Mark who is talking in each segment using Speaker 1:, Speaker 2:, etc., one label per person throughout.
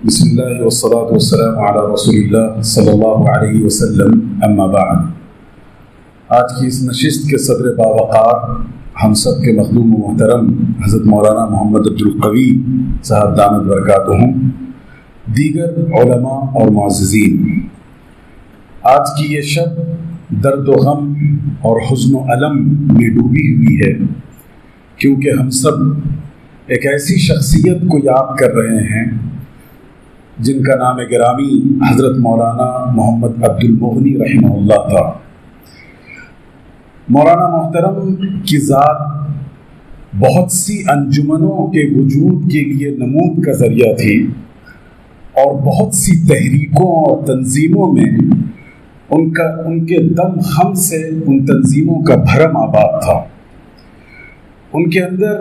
Speaker 1: بسم اللہ والصلاة والسلام علی رسول اللہ صلی اللہ علیہ وسلم، اما بعد۔ آج کی اس نشست کے صدر باوقار ہم سب کے مخدوم و محترم حضرت مولانا محمد عبدالقوی صاحب دامت برکاتہم، دیگر علماء اور معززین، آج کی یہ شب درد و غم اور حزن و علم میں ڈوبی ہوئی ہے، کیونکہ ہم سب ایک ایسی شخصیت کو یاد کر رہے ہیں جن کا نام گرامی حضرت مولانا محمد عبد المغنی رحمہ اللہ تھا۔ مولانا محترم کی ذات بہت سی انجمنوں کے وجود کے لیے نمود کا ذریعہ تھی، اور بہت سی تحریکوں اور تنظیموں میں ان کے دم خم سے ان تنظیموں کا بھرم آباد تھا۔ ان کے اندر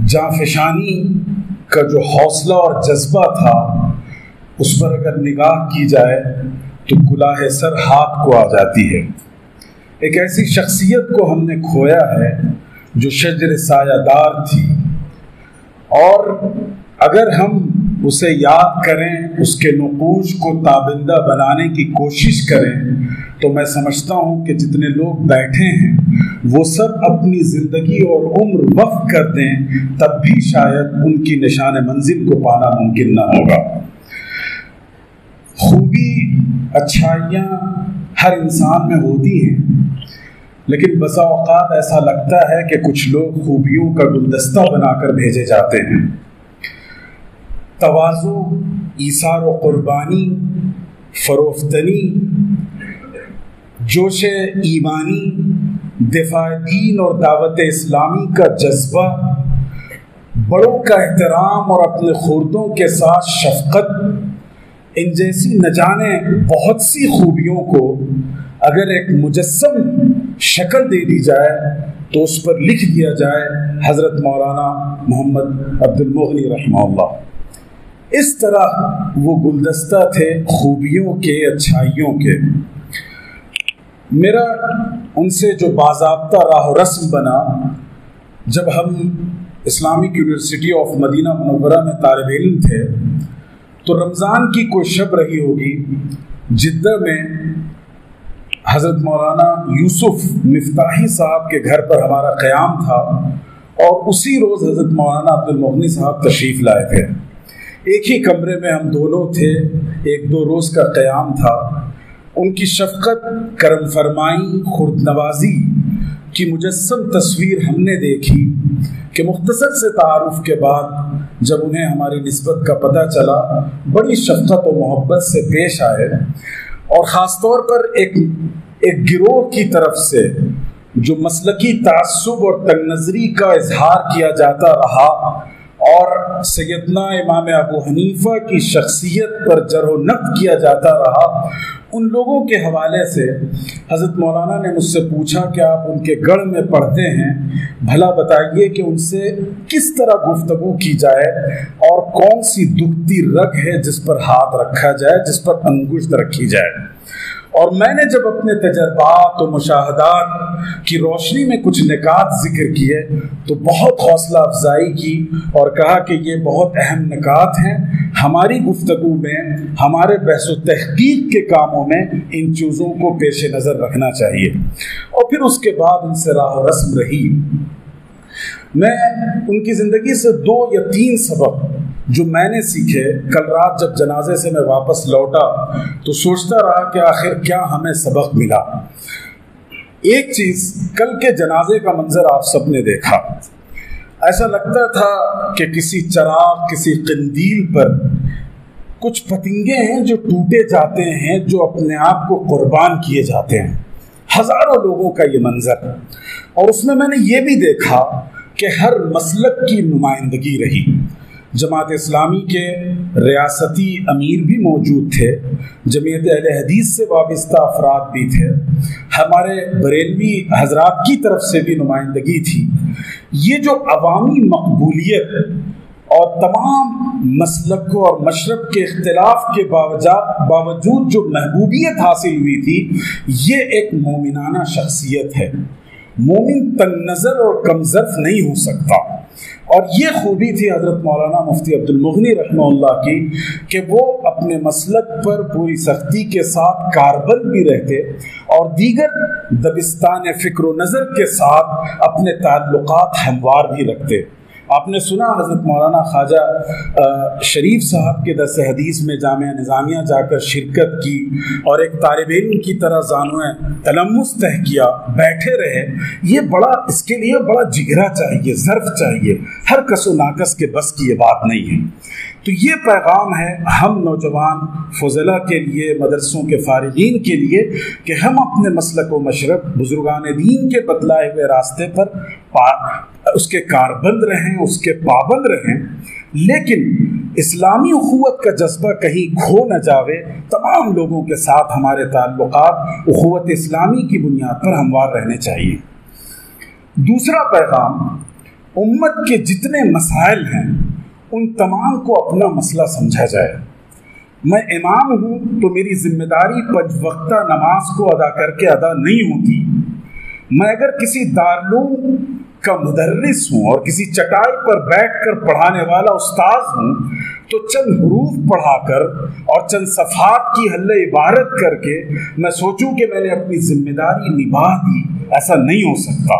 Speaker 1: جانفشانی کا جو حوصلہ اور جذبہ تھا، اس پر اگر نگاہ کی جائے تو کلاه سر ہاتھ کو آ جاتی ہے۔ ایک ایسی شخصیت کو ہم نے کھویا ہے جو شجر سایہ دار تھی، اور اگر ہم اسے یاد کریں، اس کے نقوش کو تابندہ بنانے کی کوشش کریں، تو میں سمجھتا ہوں کہ جتنے لوگ بیٹھے ہیں وہ سب اپنی زندگی اور عمر وقف کر دیں، تب بھی شاید ان کی نشان منزل کو پانا ممکن نہ ہوگا۔ خوبی، اچھائیاں ہر انسان میں ہوتی ہیں، لیکن بسا اوقات ایسا لگتا ہے کہ کچھ لوگ خوبیوں کا گلدستہ بنا کر بھیجے جاتے ہیں۔ تواضع، ایثار و قربانی، فروختنی، جوش ایمانی، دفاع دین اور دعوت اسلامی کا جذبہ، بڑوں کا احترام اور اپنے خردوں کے ساتھ شفقت، ان جیسی نہ جانے بہت سی خوبیوں کو اگر ایک مجسم شکل دے دی جائے تو اس پر لکھ دیا جائے حضرت مولانا محمد عبد المغنی رحمہ اللہ۔ اس طرح وہ گلدستہ تھے خوبیوں کے، اچھائیوں کے۔ میرا ان سے جو باضابطہ راہ و رسم بنا، جب ہم اسلامک یونیورسٹی آف مدینہ منورہ میں طالب علم تھے، تو رمضان کی کوئی شب رہی ہوگی، جدہ میں حضرت مولانا یوسف مفتاحی صاحب کے گھر پر ہمارا قیام تھا، اور اسی روز حضرت مولانا عبد المغنی صاحب تشریف لائے تھے۔ ایک ہی کمرے میں ہم دونوں تھے، 1-2 روز کا قیام تھا۔ ان کی شفقت، کرم فرمائی، خرد نوازی کی مجسم تصویر ہم نے دیکھی کہ مختصر سے تعارف کے بعد جب انہیں ہماری نسبت کا پتہ چلا، بڑی شفقت و محبت سے پیش آئے، اور خاص طور پر ایک گروہ کی طرف سے جو مسلکی تعصب اور تنگ نظری کا اظہار کیا جاتا رہا، اور سیدنا امام ابو حنیفہ کی شخصیت پر جرح و نقد کیا جاتا رہا، ان لوگوں کے حوالے سے حضرت مولانا نے مجھ سے پوچھا کہ آپ ان کے گڑھ میں پڑھتے ہیں، بھلا بتائیے کہ ان سے کس طرح گفتگو کی جائے، اور کون سی دکھتی رگ ہے جس پر ہاتھ رکھا جائے، جس پر انگشت رکھی جائے۔ اور میں نے جب اپنے تجربات و مشاہدات کی روشنی میں کچھ نکات ذکر کیے تو بہت حوصلہ افزائی کی، اور کہا کہ یہ بہت اہم نکات ہیں، ہماری گفتگو میں، ہمارے بحث و تحقیق کے کاموں میں ان چیزوں کو پیش نظر رکھنا چاہیے۔ اور پھر اس کے بعد ان سے راہ و رسم رہی۔ میں ان کی زندگی سے 2 یا 3 سبق جو میں نے سیکھے، کل رات جب جنازے سے میں واپس لوٹا تو سوچتا رہا کہ آخر کیا ہمیں سبق ملا۔ ایک چیز، کل کے جنازے کا منظر آپ سب نے دیکھا، ایسا لگتا تھا کہ کسی چراغ، کسی قندیل پر کچھ پتنگے ہیں جو ٹوٹے جاتے ہیں، جو اپنے آپ کو قربان کیے جاتے ہیں۔ ہزاروں لوگوں کا یہ منظر، اور اس میں نے یہ بھی دیکھا کہ ہر مسلک کی نمائندگی رہی۔ جماعت اسلامی کے ریاستی امیر بھی موجود تھے، جمعیت اہل حدیث سے وابستہ افراد بھی تھے، ہمارے بریلوی حضرات کی طرف سے بھی نمائندگی تھی۔ یہ جو عوامی مقبولیت اور تمام مسلک اور مشرب کے اختلاف کے باوجود جو محبوبیت حاصل ہوئی تھی، یہ ایک مومنانہ شخصیت ہے۔ مومن تنگ نظر اور کم ظرف نہیں ہو سکتا، اور یہ خوبی تھی حضرت مولانا مفتی عبد المغنی رحمہ اللہ کی کہ وہ اپنے مسلک پر پوری سختی کے ساتھ کاربند بھی رہتے اور دیگر دبستان فکر و نظر کے ساتھ اپنے تعلقات ہموار بھی رکھتے۔ آپ نے سنا حضرت مولانا خواجہ شریف صاحب کے درس حدیث میں جامعہ نظامیہ جا کر شرکت کی اور ایک طالب علم کی طرح زانویں تلمس طے کیا، بیٹھے رہے۔ یہ بڑا، اس کے لیے بڑا جگرا چاہیے، ظرف چاہیے، ہر کس و ناقص کے بس کی یہ بات نہیں ہے۔ تو یہ پیغام ہے ہم نوجوان فضلاء کے لیے، مدرسوں کے فارغین کے لیے، کہ ہم اپنے مسلک و مشرب بزرگان دین کے بتلائے ہوئے راستے پر اس کے کاربند رہیں، اس کے پابند رہیں، لیکن اسلامی اخوت کا جذبہ کہیں کھو نہ جاوے۔ تمام لوگوں کے ساتھ ہمارے تعلقات اخوت اسلامی کی بنیاد پر ہموار رہنے چاہیے۔ دوسرا پیغام، امت کے جتنے مسائل ہیں ان تمام کو اپنا مسئلہ سمجھا جائے۔ میں امام ہوں تو میری ذمہ داری 5 وقتہ نماز کو ادا کر کے ادا نہیں ہوتی۔ میں اگر کسی دارالعلوم کا مدرس ہوں اور کسی چٹائی پر بیٹھ کر پڑھانے والا استاذ ہوں تو چند حروف پڑھا کر اور چند صفحات کی حل عبارت کر کے میں سوچوں کہ میں نے اپنی ذمہ داری نبھا دی، ایسا نہیں ہو سکتا۔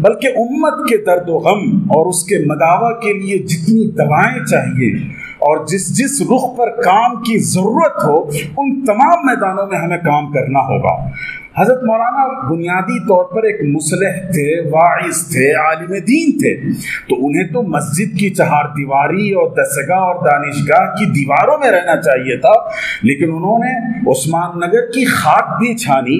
Speaker 1: بلکہ امت کے درد و غم اور اس کے مداوع کے لیے جتنی دوائیں چاہیے اور جس رخ پر کام کی ضرورت ہو ان تمام میدانوں میں ہمیں کام کرنا ہوگا۔ حضرت مولانا بنیادی طور پر ایک مصلح تھے، واعظ تھے، عالم دین تھے، تو انہیں تو مسجد کی 4 دیواری اور دسگاہ اور دانشگاہ کی دیواروں میں رہنا چاہیے تھا، لیکن انہوں نے عثمان نگر کی خاک بھی چھانی،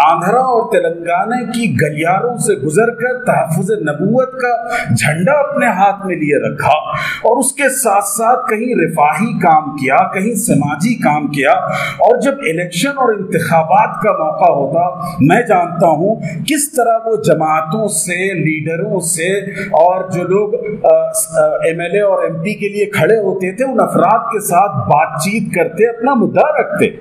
Speaker 1: آندھرا اور تلنگانہ کی گلیاروں سے گزر کر تحفظ نبوت کا جھنڈا اپنے ہاتھ میں لیے رکھا، اور اس کے ساتھ ساتھ کہیں رفاہی کام کیا، کہیں سماجی کام کیا، اور جب الیکشن اور انتخابات کا موقع ہوتا میں جانتا ہوں کس طرح وہ جماعتوں سے، لیڈروں سے اور جو لوگ ایم ایل اے اور ایم پی کے لیے کھڑے ہوتے تھے ان افراد کے ساتھ بات چیت کرتے، اپنا مدعا رکھتے۔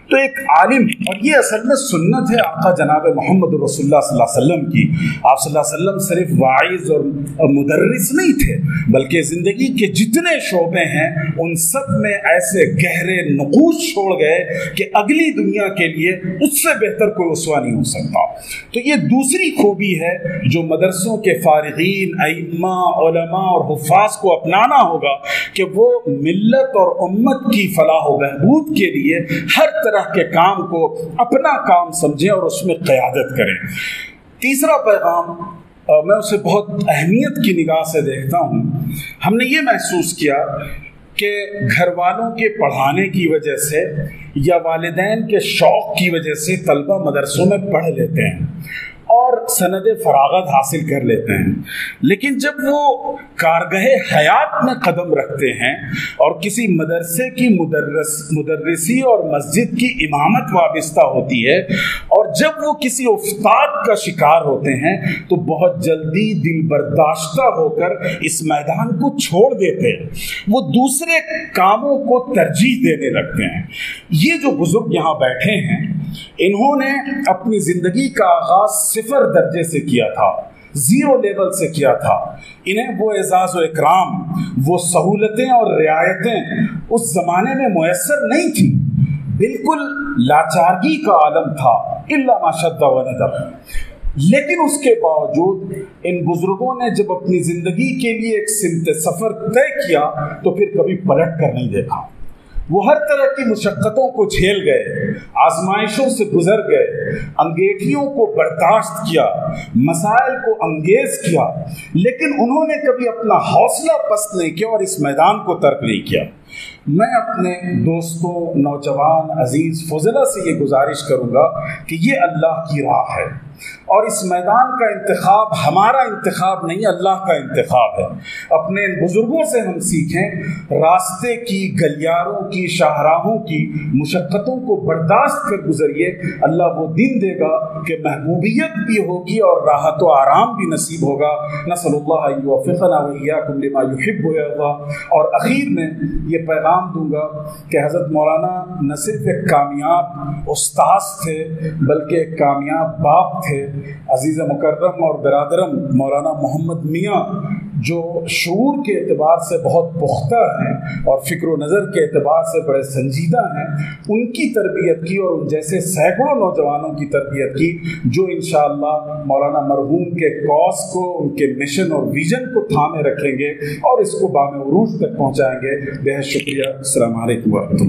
Speaker 1: تو ایک عالم، اور یہ اصل میں سنت ہے آقا جناب محمد رسول اللہ صلی اللہ علیہ وسلم کی۔ آپ صلی اللہ علیہ وسلم صرف واعظ اور مدرس نہیں تھے، بلکہ زندگی کے جتنے شعبے ہیں ان سب میں ایسے گہرے نقوش چھوڑ گئے کہ اگلی دنیا کے لیے اس سے بہتر کوئی اسوہ نہیں ہو سکتا۔ تو یہ دوسری خوبی ہے جو مدرسوں کے فارغین، ائمہ، علماء اور حفاظ کو اپنانا ہوگا کہ وہ ملت اور امت کی فلاح و بہبود کے لیے ہر طرح کے کام کو اپنا کام سمجھیں اور اس میں قیادت کریں۔ تیسرا پیغام میں اسے بہت اہمیت کی نگاہ سے دیکھتا ہوں۔ ہم نے یہ محسوس کیا کہ گھر والوں کے پڑھانے کی وجہ سے یا والدین کے شوق کی وجہ سے طلبہ مدرسوں میں پڑھ لیتے ہیں اور سند فراغت حاصل کر لیتے ہیں، لیکن جب وہ کارگاہ حیات میں قدم رکھتے ہیں اور کسی مدرسے کی مدرسی اور مسجد کی امامت وابستہ ہوتی ہے، اور جب وہ کسی افتاد کا شکار ہوتے ہیں تو بہت جلدی دل برداشتہ ہو کر اس میدان کو چھوڑ دیتے ہیں، وہ دوسرے کاموں کو ترجیح دینے لگتے ہیں۔ یہ جو بزرگ یہاں بیٹھے ہیں انہوں نے اپنی زندگی کا آغاز 0 درجے سے کیا تھا، 0 لیول سے کیا تھا۔ انہیں وہ اعزاز و اکرام، وہ سہولتیں اور رعایتیں اس زمانے میں میسر نہیں تھیں، بالکل لاچارگی کا عالم تھا، الا ما شد و ندر۔ لیکن اس کے باوجود ان بزرگوں نے جب اپنی زندگی کے لیے ایک سمت سفر طے کیا تو پھر کبھی پلٹ کر نہیں دیکھا۔ وہ ہر طرح کی مشقتوں کو جھیل گئے، آزمائشوں سے گزر گئے، انگیٹھیوں کو برداشت کیا، مسائل کو انگیز کیا، لیکن انہوں نے کبھی اپنا حوصلہ پست نہیں کیا اور اس میدان کو ترک نہیں کیا۔ میں اپنے دوستوں، نوجوان عزیز فضلاء سے یہ گزارش کروں گا کہ یہ اللہ کی راہ ہے اور اس میدان کا انتخاب ہمارا انتخاب نہیں، اللہ کا انتخاب ہے۔ اپنے ان بزرگوں سے ہم سیکھیں، راستے کی، گلیاروں کی، شاہراہوں کی مشقتوں کو برداشت کر گزریے، اللہ وہ دن دے گا کہ محبوبیت بھی ہوگی اور راحت و آرام بھی نصیب ہوگا۔ نسأل اللہ ان یوفقنا وإیاکم لما یحب ویرضی۔ اور اخیر میں یہ پیغام دوں گا کہ حضرت مولانا نہ صرف ایک کامیاب استاذ تھے بلکہ ایک کامیاب باپ تھے۔ عزیز مکرم اور برادرم مولانا محمد میاں جو شعور کے اعتبار سے بہت پختہ ہیں اور فکر و نظر کے اعتبار سے بڑے سنجیدہ ہیں، ان کی تربیت کی اور ان جیسے سینکڑوں نوجوانوں کی تربیت کی جو انشاءاللہ مولانا مرحوم کے کاز کو، ان کے مشن اور ویژن کو تھامے رکھیں گے اور اس کو بام عروج تک پہنچائیں گے۔ بہت شکریہ۔ السلام علیکم ورحمۃ اللہ۔